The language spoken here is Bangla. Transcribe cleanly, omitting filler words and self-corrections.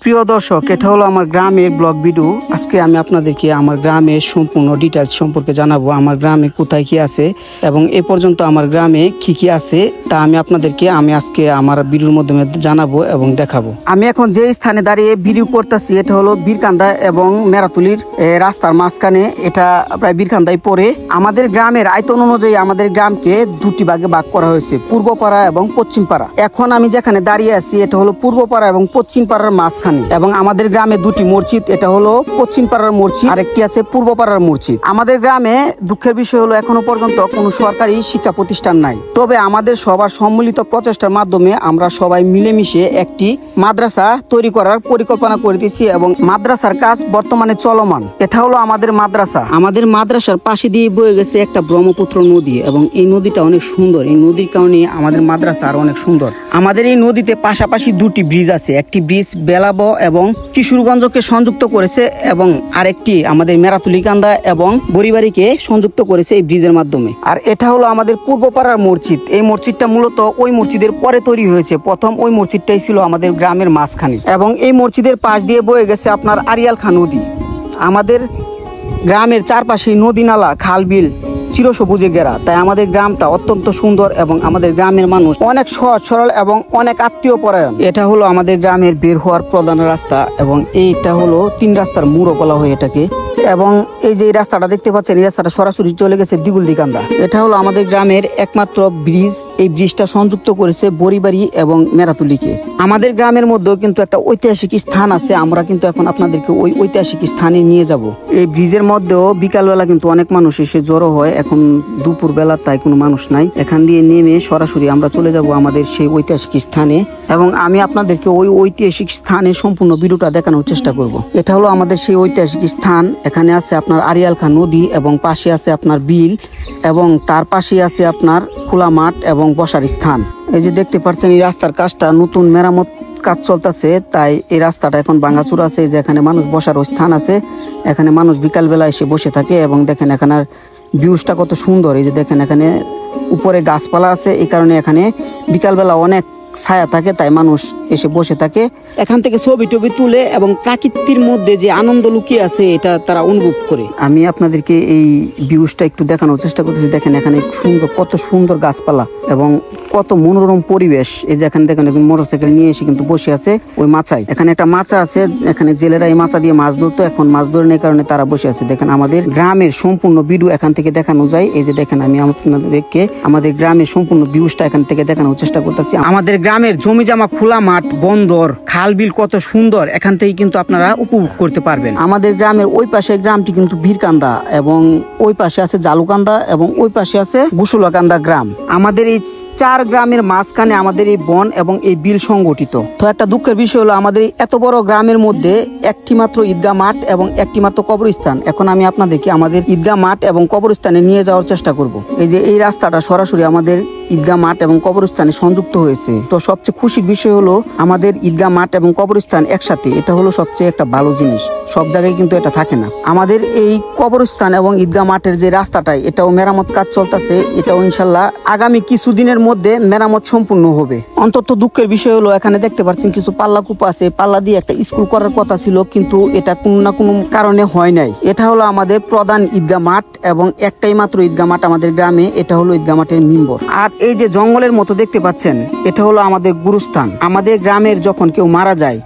প্রিয় দর্শক, এটা হলো আমার গ্রামের ব্লগ ভিডিও। আজকে আমি আপনাদেরকে আমার গ্রামের সম্পূর্ণ ডিটেইলস সম্পর্কে জানাবো। আমার গ্রামে কোথায় কি আছে এবং এ পর্যন্ত আমার গ্রামে কি কি আছে তা আমি আপনাদেরকে আজকে আমার ভিডিওর মাধ্যমে জানাবো এবং দেখাবো। আমি এখন যে স্থানে দাঁড়িয়ে ভিডিও করতেছি এটা হলো বীরকান্দা এবং মেরাতুলির রাস্তার মাঝখানে। এটা প্রায় বীরকান্দায় পড়ে। আমাদের গ্রামের আয়তন অনুযায়ী আমাদের গ্রামকে দুটি ভাগে ভাগ করা হয়েছে, পূর্বপাড়া এবং পশ্চিম পাড়া। এখন আমি যেখানে দাঁড়িয়ে আছি এটা হলো পূর্বপাড়া এবং পশ্চিম পাড়ার মাঝখানে। এবং আমাদের গ্রামে দুটি মসজিদ, এটা হলো পশ্চিম পাড়ার মসজিদ আর একটি আছে পূর্ব পাড়ার মসজিদ। আমাদের গ্রামে দুঃখের বিষয় হলো এখনো পর্যন্ত কোনো সরকারি শিক্ষা প্রতিষ্ঠান নাই। তবে আমাদের সবার সম্মিলিত প্রচেষ্টার মাধ্যমে আমরা সবাই মিলেমিশে একটি মাদ্রাসা তৈরি করার পরিকল্পনা করে দিয়েছি এবং মাদ্রাসার কাজ বর্তমানে চলমান। এটা হলো আমাদের মাদ্রাসা। আমাদের মাদ্রাসার পাশে দিয়ে বয়ে গেছে একটা ব্রহ্মপুত্র নদী এবং এই নদীটা অনেক সুন্দর। এই নদীর কারণে আমাদের মাদ্রাসা আর অনেক সুন্দর। আমাদের এই নদীতে পাশাপাশি দুটি ব্রিজ আছে, একটি ব্রিজ বেলাব এবং কিশোরগঞ্জকে সংযুক্ত করেছে এবং আরেকটি আমাদের মেরাতুলিকান্দা এবং বরিবাড়িকে সংযুক্ত করেছে এই ব্রিজের মাধ্যমে। আর এটা হলো আমাদের পূর্বপাড়ার মসজিদ। এই মসজিদটা মূলত ওই মসজিদের পরে তৈরি হয়েছে। প্রথম ওই মসজিদটাই ছিল আমাদের গ্রামের মাঝখানে এবং এই মসজিদের পাশ দিয়ে বয়ে গেছে আপনার আরিয়াল খাঁ নদী। আমাদের গ্রামের চারপাশে নদী নালা খাল বিল চিরসবুজে ঘেরা, তাই আমাদের গ্রামটা অত্যন্ত সুন্দর এবং আমাদের গ্রামের মানুষ অনেক সহজ সরল এবং অনেক আত্মীয় পরায়ণ। এটা হলো আমাদের গ্রামের বের হওয়ার প্রধান রাস্তা এবং এইটা হলো 3 রাস্তার মুড়ো বলা হয় এটাকে। এবং এই যে রাস্তাটা দেখতে পাচ্ছেন, এই রাস্তাটা সরাসরি চলে গেছে দিগুলদিকান্দা। এটা হলো আমাদের গ্রামের একমাত্র ব্রিজ। এই ব্রিজটা সংযুক্ত করেছে বরিবাড়ি এবং মেরাতুলিকে। আমাদের গ্রামের মধ্যেও কিন্তু একটা ঐতিহাসিক স্থান আছে, আমরা কিন্তু এখন আপনাদেরকে ওই ঐতিহাসিক স্থানে নিয়ে যাব। এই ব্রিজের মধ্যেও বিকালবেলা কিন্তু অনেক মানুষ এসে জড়ো হয়। এখন দুপুর বেলা তাই কোনো মানুষ নাই। এখান দিয়ে নেমে সরাসরি আমরা চলে যাব আমাদের সেই ঐতিহাসিক স্থানে এবং আমি আপনাদেরকে ওই ঐতিহাসিক স্থানে সম্পূর্ণ ভিডিওটা দেখানোর চেষ্টা করব। এটা হলো আমাদের সেই ঐতিহাসিক স্থান। এখানে আছে আপনার আরিয়াল খাঁ নদী এবং পাশে আছে আপনার বিল এবং তার পাশে আছে আপনার খোলা মাঠ এবং বসার স্থান। এই যে দেখতে পাচ্ছেন এই রাস্তার কাজটা নতুন মেরামত কাজ চলতেছে, তাই এই রাস্তাটা এখন ভাঙাচুর আছে। যেখানে মানুষ বসার স্থান আছে, এখানে মানুষ বিকালবেলা এসে বসে থাকে এবং দেখেন এখানে ভিউজটা কত সুন্দর। এই যে দেখেন এখানে উপরে গাছপালা আছে, এই কারণে এখানে বিকালবেলা অনেক ছায়া থাকে, তাই মানুষ এসে বসে থাকে। এখান থেকে ছবি টবি তুলে এবং প্রাকৃতির মধ্যে যে আনন্দ লুকিয়ে আছে এটা তারা অনুভব করে। আমি আপনাদেরকে এই ভিউজটা একটু দেখানোর চেষ্টা করতেছি। দেখেন এখানে সুন্দর, কত সুন্দর গাছপালা এবং কত মনোরম পরিবেশ। এই যে এখানে দেখেন একজন মোটরসাইকেল নিয়ে এসে কিন্তু বসে আছে ওই মাচায়। এখানে একটা মাচা আছে, এখানে জেলেরা এই মাচা দিয়ে মাছ ধরতো, এখন মাছ ধরে নেই কারণে তারা বসে আছে। দেখেন আমাদের গ্রামের সম্পূর্ণ ভিডিও এখান থেকে দেখানো যায়। এই যে দেখেন আমি আপনাদেরকে আমাদের গ্রামের সম্পূর্ণ ভিউজটা এখান থেকে দেখানোর চেষ্টা করতেছি। আমাদের গ্রামের জমি জামা খোলা মাঠ বন্দর খাল বিল কত সুন্দর, এখান থেকে কিন্তু আপনারা উপভোগ করতে পারবেন। আমাদের গ্রামের ওই পাশে গ্রামটি কিন্তু বীরকান্দা এবং ওই পাশে আছে জালুকান্দা এবং ওই পাশে আছে গুসুলাকান্দা গ্রাম। আমাদের এই 4 গ্রামের মাঝখানে আমাদের এই বন এবং এই বিল সংগঠিত। তো একটা দুঃখের বিষয় হলো আমাদের এত বড় গ্রামের মধ্যে একটি মাত্র ঈদগাহ মাঠ এবং একটি মাত্র কবরস্থান। এখন আমি আপনাদেরকে আমাদের ঈদগাহ মাঠ এবং কবরস্থানে নিয়ে যাওয়ার চেষ্টা করব। এই যে এই রাস্তাটা সরাসরি আমাদের ঈদগাহ মাঠ এবং কবরস্থানে সংযুক্ত হয়েছে। তো সবচেয়ে খুশির বিষয় হলো আমাদের ঈদগাহ মাঠ এবং কবরস্থান একসাথে, এটা হলো সবচেয়ে একটা ভালো জিনিস। সব জায়গায় কিন্তু এটা থাকে না। আমাদের এই কবরস্থান এবং ঈদগাহ মাঠের যে রাস্তাটাই, এটাও মেরামত কাজ চলতেছে। এটাও ইনশাল্লাহ আগামী কিছুদিনের মধ্যে মেরামত সম্পূর্ণ হবে। অন্তত দুঃখের বিষয় হলো এখানে দেখতে পাচ্ছেন কিছু পাল্লা কূপা আছে। পাল্লা দিয়ে একটা স্কুল করার কথা ছিল, কিন্তু এটা কোনো না কোনো কারণে হয় নাই। এটা হলো আমাদের প্রধান ঈদগাহ মাঠ এবং একটাই মাত্র ঈদগাহ মাঠ আমাদের গ্রামে, এটা হলো ঈদগাহ মাঠের মিম্বর। আর এই যে জঙ্গলের মতো দেখতে পাচ্ছেন, এটা হলো আমাদের গুরুস্থান। আমাদের গ্রামের যখন কেউ মারা যায়